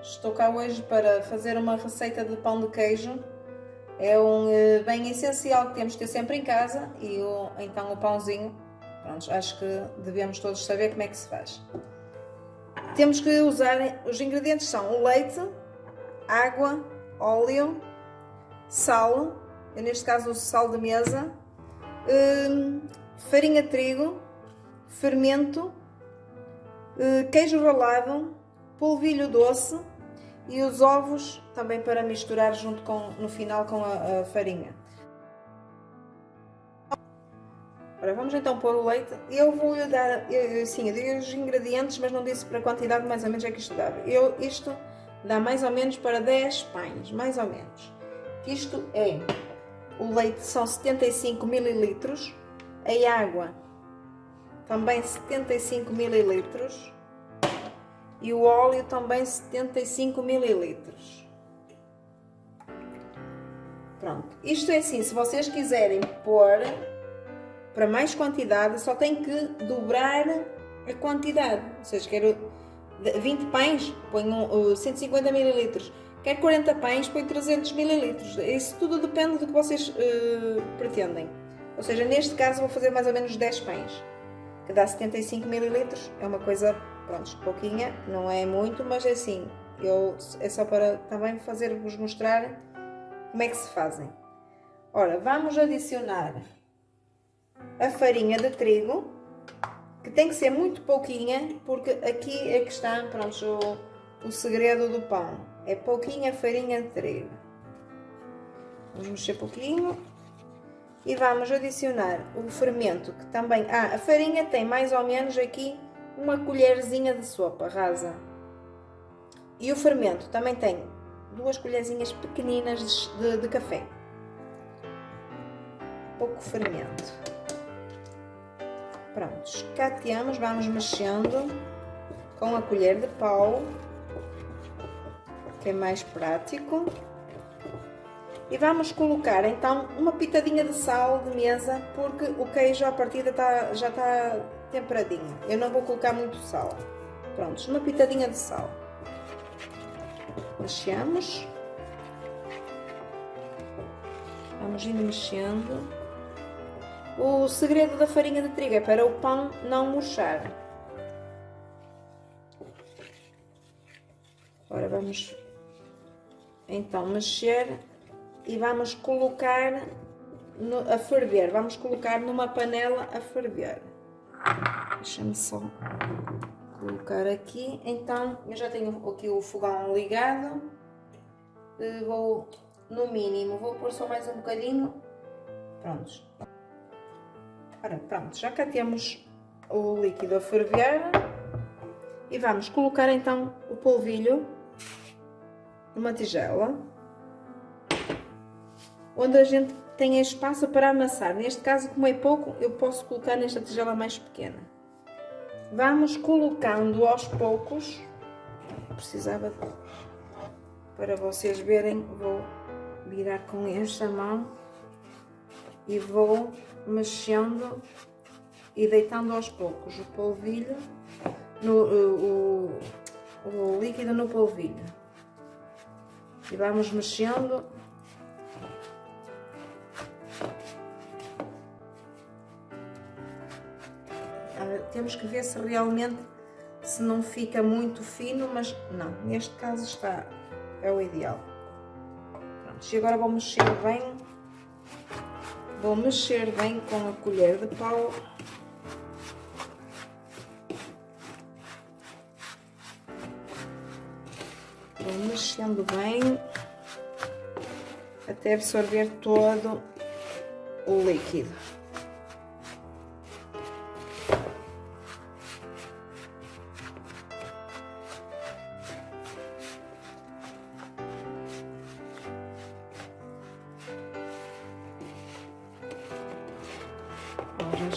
Estou cá hoje para fazer uma receita de pão de queijo. É um bem essencial que temos que ter sempre em casa e então o pãozinho, pronto, acho que devemos todos saber como é que se faz. Temos que usar, os ingredientes são o leite, água, óleo, sal, eu neste caso uso sal de mesa, farinha de trigo, fermento, queijo ralado, polvilho doce e os ovos também para misturar junto no final com a farinha. Ora, vamos então pôr o leite. Eu vou-lhe dar, sim, eu dei os ingredientes, mas não disse para a quantidade mais ou menos é que isto dava. Isto dá mais ou menos para 10 pães, mais ou menos. Isto é, o leite são 75 ml, a água também 75 ml e o óleo também 75 ml. Pronto, isto é assim, se vocês quiserem pôr para mais quantidade, só tem que dobrar a quantidade. Ou seja, quero 20 pães, ponho 150 ml. Quero 40 pães, ponho 300 ml. Isso tudo depende do que vocês pretendem. Ou seja, neste caso vou fazer mais ou menos 10 pães, que dá 75 ml. É uma coisa, pronto, pouquinha, não é muito, mas é assim. É só para também vos mostrar como é que se fazem. Ora, vamos adicionar a farinha de trigo, que tem que ser muito pouquinha, porque aqui é que está, pronto, o segredo do pão. É pouquinha farinha de trigo. Vamos mexer pouquinho. E vamos adicionar o fermento, que também... a farinha tem mais ou menos aqui uma colherzinha de sopa rasa. E o fermento também tem 2 colherzinhas pequeninas de café. Pouco fermento. Pronto, escateamos, vamos mexendo com a colher de pau, que é mais prático. E vamos colocar então uma pitadinha de sal de mesa, porque o queijo à partida já está temperadinho. Eu não vou colocar muito sal. Pronto, uma pitadinha de sal. Mexemos. Vamos indo mexendo. O segredo da farinha de trigo é para o pão não murchar. Agora vamos então mexer e vamos colocar a ferver. Vamos colocar numa panela a ferver. Deixa-me só colocar aqui. Então, eu já tenho aqui o fogão ligado. Vou, no mínimo, vou pôr só mais um bocadinho. Prontos. Ora, pronto, já cá temos o líquido a ferver. E vamos colocar então o polvilho numa tigela, onde a gente tem espaço para amassar. Neste caso, como é pouco, eu posso colocar nesta tigela mais pequena. Vamos colocando aos poucos. Precisava, para vocês verem, vou virar com esta mão e vou mexendo e deitando aos poucos o polvilho, o líquido no polvilho. E vamos mexendo. Temos que ver se realmente se não fica muito fino, mas não, neste caso é o ideal. Pronto, e agora vou mexer bem com a colher de pau. Vou mexendo bem até absorver todo o líquido. Ora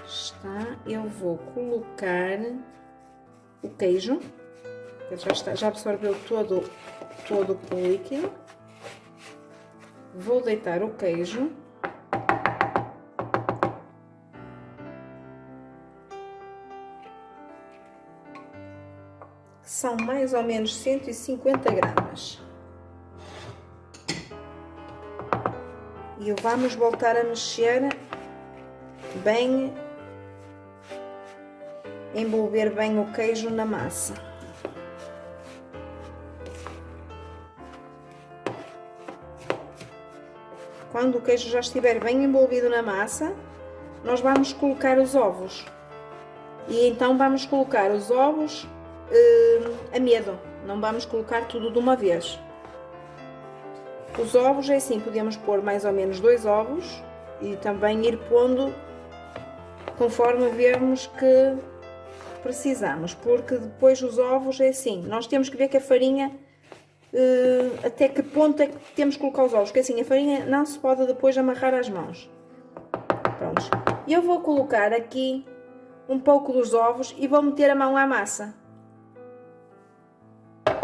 está, eu vou colocar o queijo, que já absorveu todo o líquido. Vou deitar o queijo. que são mais ou menos 150 gramas. E vamos voltar a mexer bem, envolver bem o queijo na massa. Quando o queijo já estiver bem envolvido na massa, nós vamos colocar os ovos. E então vamos colocar os ovos a medo, não vamos colocar tudo de uma vez. Os ovos é assim, podemos pôr mais ou menos 2 ovos e também ir pondo conforme vermos que precisamos, porque depois os ovos é assim, nós temos que ver que a farinha, até que ponto é que temos que colocar os ovos, porque assim a farinha não se pode depois amarrar às mãos. Pronto, eu vou colocar aqui um pouco dos ovos e vou meter a mão à massa.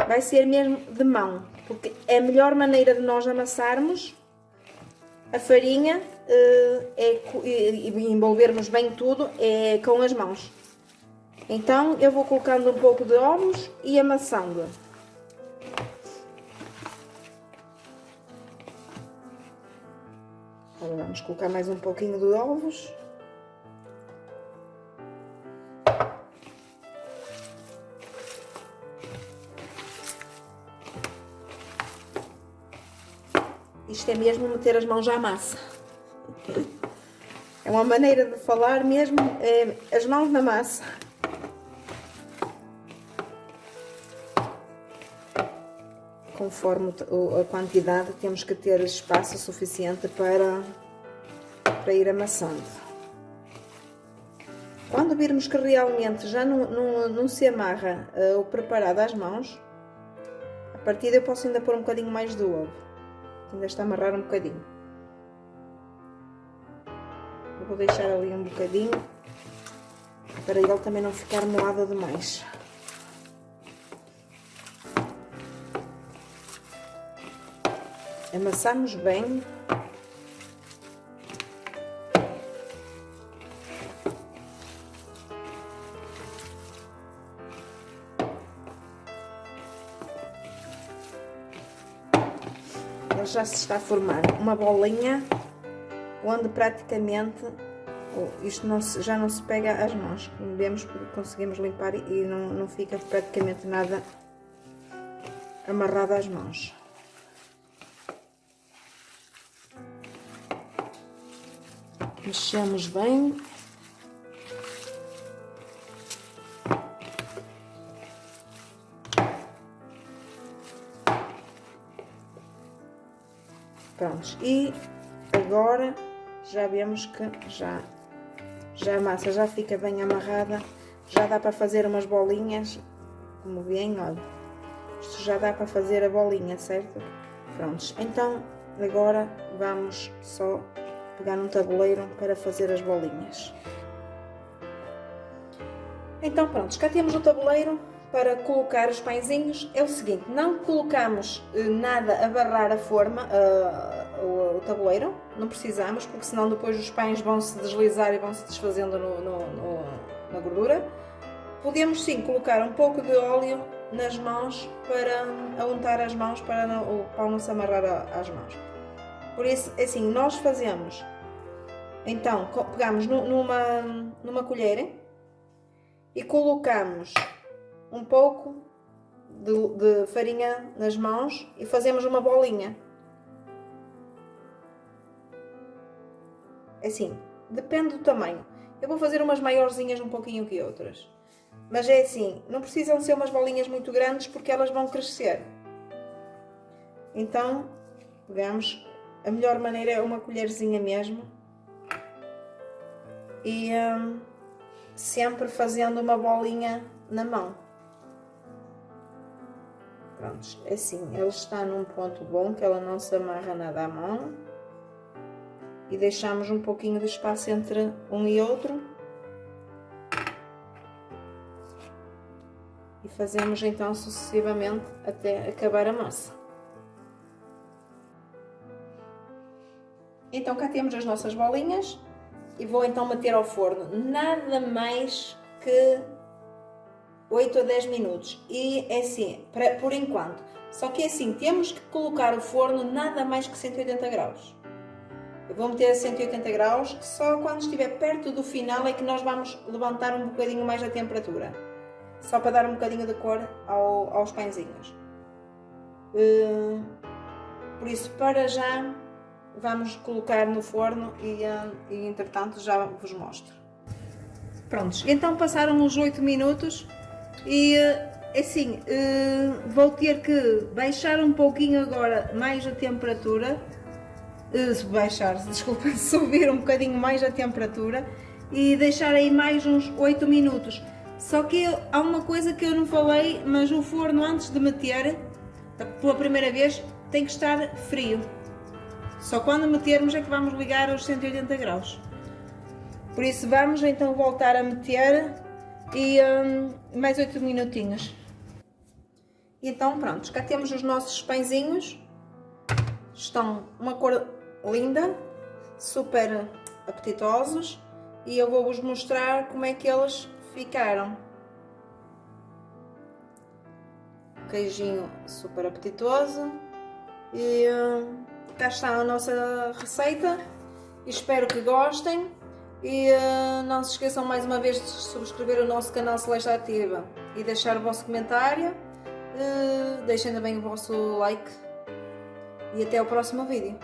Vai ser mesmo de mão, porque é a melhor maneira de nós amassarmos a farinha e envolvermos bem tudo é com as mãos. Então eu vou colocando um pouco de ovos e amassando. Agora vamos colocar mais um pouquinho de ovos. Isto é mesmo meter as mãos à massa. É uma maneira de falar mesmo, é as mãos na massa. Conforme a quantidade, temos que ter espaço suficiente para ir amassando. Quando virmos que realmente já não se amarra o preparado às mãos, a partir daí eu posso ainda pôr um bocadinho mais do ovo. Ainda está a amarrar um bocadinho. Eu vou deixar ali um bocadinho para ele também não ficar moado demais. Amassamos bem. Ele já se está a formar uma bolinha onde praticamente isto já não se pega às mãos. Vemos que conseguimos limpar e não fica praticamente nada amarrado às mãos. Mexemos bem. Prontos, e agora já vemos que já a massa já fica bem amarrada, já dá para fazer umas bolinhas, como veem, olha, isto já dá para fazer a bolinha, certo? Prontos, então agora vamos só pegar num tabuleiro para fazer as bolinhas. Então pronto, cá temos o tabuleiro para colocar os pãezinhos. É o seguinte, não colocamos nada a barrar a forma, o tabuleiro, não precisamos, porque senão depois os pães vão se deslizar e vão se desfazendo na gordura. Podemos sim colocar um pouco de óleo nas mãos para untar as mãos, para o pão não se amarrar às mãos. Por isso, assim, nós fazemos, então, pegamos numa colher e colocamos um pouco de farinha nas mãos e fazemos uma bolinha. Assim, depende do tamanho. Eu vou fazer umas maiorzinhas um pouquinho que outras. Mas é assim, não precisam ser umas bolinhas muito grandes porque elas vão crescer. Então, pegamos, a melhor maneira é uma colherzinha mesmo. E sempre fazendo uma bolinha na mão. Pronto, assim, ele está num ponto bom, que ela não se amarra nada à mão. E deixamos um pouquinho de espaço entre um e outro. E fazemos então sucessivamente até acabar a massa. Então cá temos as nossas bolinhas. E vou então meter ao forno, nada mais que 8 a 10 minutos. E é assim, por enquanto. Só que é assim, temos que colocar o forno nada mais que 180 graus. Eu vou meter a 180 graus, só quando estiver perto do final é que nós vamos levantar um bocadinho mais a temperatura. Só para dar um bocadinho de cor aos pãezinhos. Por isso, para já, vamos colocar no forno e entretanto já vos mostro. Prontos, então passaram os 8 minutos e assim, vou ter que baixar um pouquinho agora mais a temperatura. Subir um bocadinho mais a temperatura e deixar aí mais uns 8 minutos. Só que há uma coisa que eu não falei, mas o forno antes de meter, pela primeira vez, tem que estar frio. Só quando metermos é que vamos ligar aos 180 graus. Por isso vamos então voltar a meter e mais 8 minutinhos. E então pronto, cá temos os nossos pãezinhos. Estão uma cor linda, super apetitosos, e eu vou-vos mostrar como é que eles ficaram. Queijinho super apetitoso e cá está a nossa receita. Espero que gostem e não se esqueçam mais uma vez de subscrever o nosso canal Celeste Ativa e deixar o vosso comentário. Deixem também o vosso like e até o próximo vídeo.